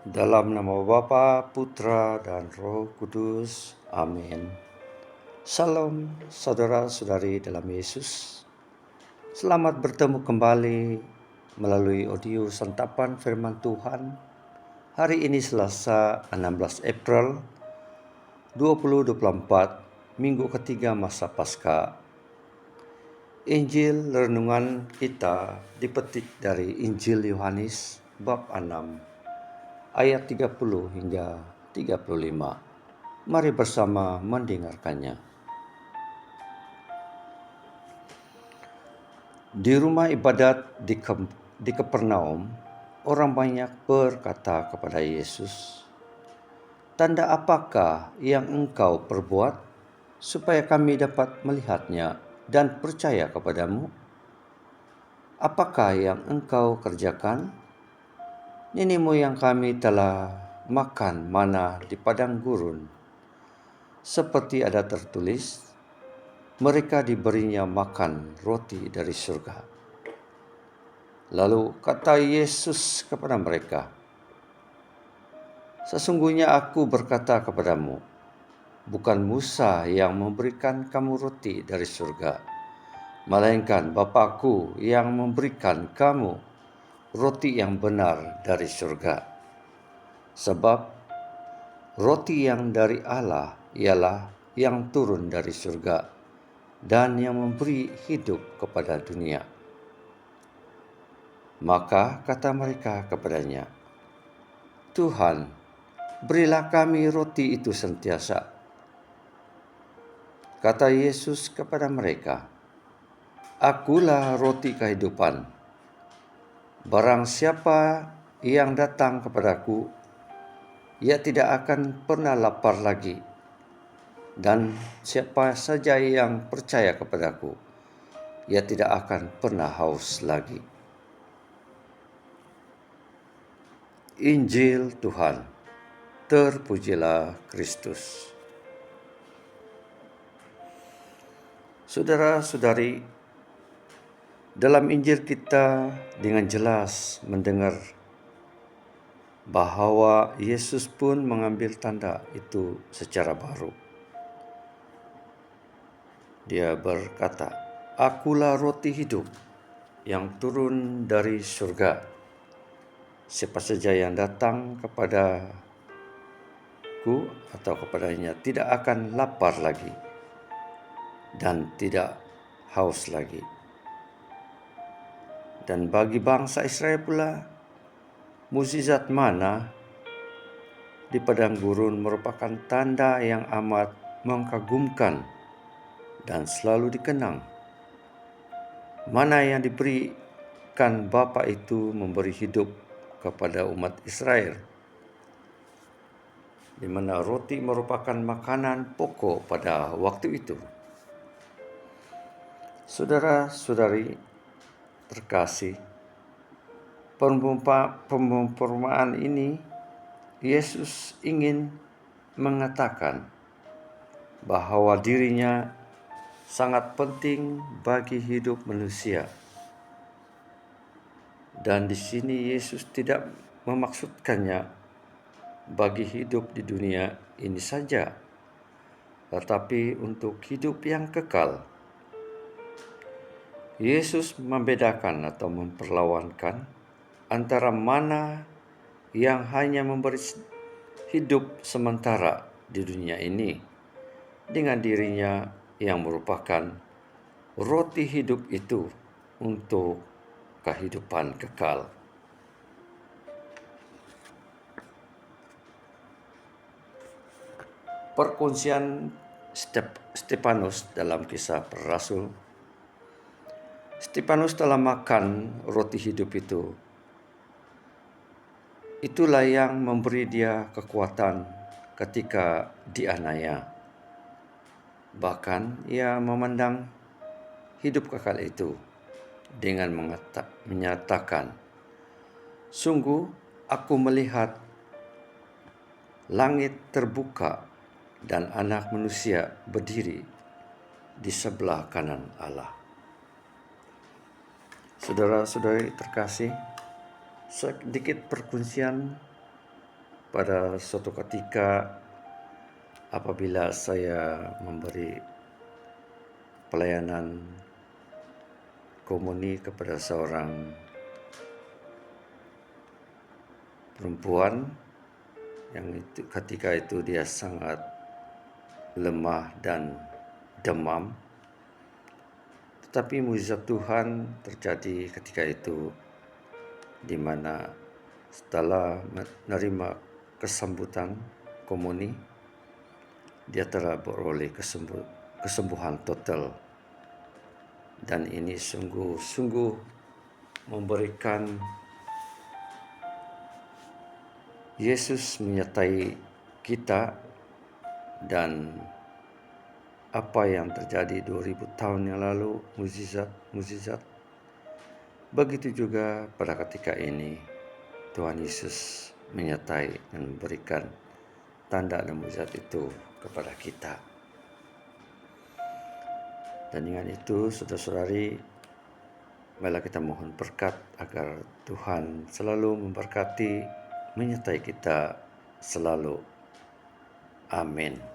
Dalam nama Bapa, Putra, dan Roh Kudus. Amin. Salam saudara-saudari dalam Yesus. Selamat bertemu kembali melalui audio santapan firman Tuhan. Hari ini Selasa 16 April 2024, minggu ketiga masa Paskah. Injil renungan kita dipetik dari Injil Yohanes bab 6. Ayat 30 hingga 35. Mari bersama mendengarkannya. Di rumah ibadat di Kapernaum, orang banyak berkata kepada Yesus, "Tanda apakah yang engkau perbuat supaya kami dapat melihatnya dan percaya kepadamu? Apakah yang engkau kerjakan? Nenek moyang kami telah makan mana di padang gurun. Seperti ada tertulis, mereka diberinya makan roti dari surga." Lalu kata Yesus kepada mereka, "Sesungguhnya aku berkata kepadamu, bukan Musa yang memberikan kamu roti dari surga, melainkan Bapa-Ku yang memberikan kamu roti yang benar dari surga. Sebab roti yang dari Allah ialah yang turun dari surga dan yang memberi hidup kepada dunia." Maka kata mereka kepadanya, "Tuhan, berilah kami roti itu sentiasa." Kata Yesus kepada mereka, "Akulah roti kehidupan. Barang siapa yang datang kepadaku, ia tidak akan pernah lapar lagi. Dan siapa saja yang percaya kepadaku, ia tidak akan pernah haus lagi." Injil Tuhan. Terpujilah Kristus. Saudara-saudari, dalam Injil kita dengan jelas mendengar bahwa Yesus pun mengambil tanda itu secara baru. Dia berkata, "Akulah roti hidup yang turun dari surga. Siapa saja yang datang kepadaku atau kepadanya tidak akan lapar lagi dan tidak haus lagi." Dan bagi bangsa Israel pula, mukjizat mana di padang gurun merupakan tanda yang amat mengagumkan dan selalu dikenang. Mana yang diberikan Bapa itu memberi hidup kepada umat Israel, di mana roti merupakan makanan pokok pada waktu itu. Saudara-saudari terkasih, perumpamaan ini Yesus ingin mengatakan bahwa dirinya sangat penting bagi hidup manusia. Dan di sini Yesus tidak memaksudkannya bagi hidup di dunia ini saja, tetapi untuk hidup yang kekal. Yesus membedakan atau memperlawankan antara mana yang hanya memberi hidup sementara di dunia ini dengan dirinya yang merupakan roti hidup itu untuk kehidupan kekal. Perkuncian Stefanus dalam Kisah Para Rasul. Stefanus telah makan roti hidup itu. Itulah yang memberi dia kekuatan ketika dianiaya. Bahkan ia memandang hidup kekal itu dengan menyatakan, "Sungguh aku melihat langit terbuka dan Anak Manusia berdiri di sebelah kanan Allah." Saudara-saudari terkasih, sedikit perkuncian pada suatu ketika apabila saya memberi pelayanan komuni kepada seorang perempuan yang ketika itu dia sangat lemah dan demam. Tetapi mujizat Tuhan terjadi ketika itu, di mana setelah menerima kesambutan komuni, dia telah beroleh kesembuhan total. Dan ini sungguh-sungguh memberikan Yesus menyertai kita, dan apa yang terjadi 2000 tahun yang lalu, mukjizat. Begitu juga pada ketika ini Tuhan Yesus menyertai dan memberikan tanda dan mukjizat itu kepada kita. Dan dengan itu, saudara-saudari, marilah kita mohon berkat agar Tuhan selalu memberkati, menyertai kita selalu. Amin.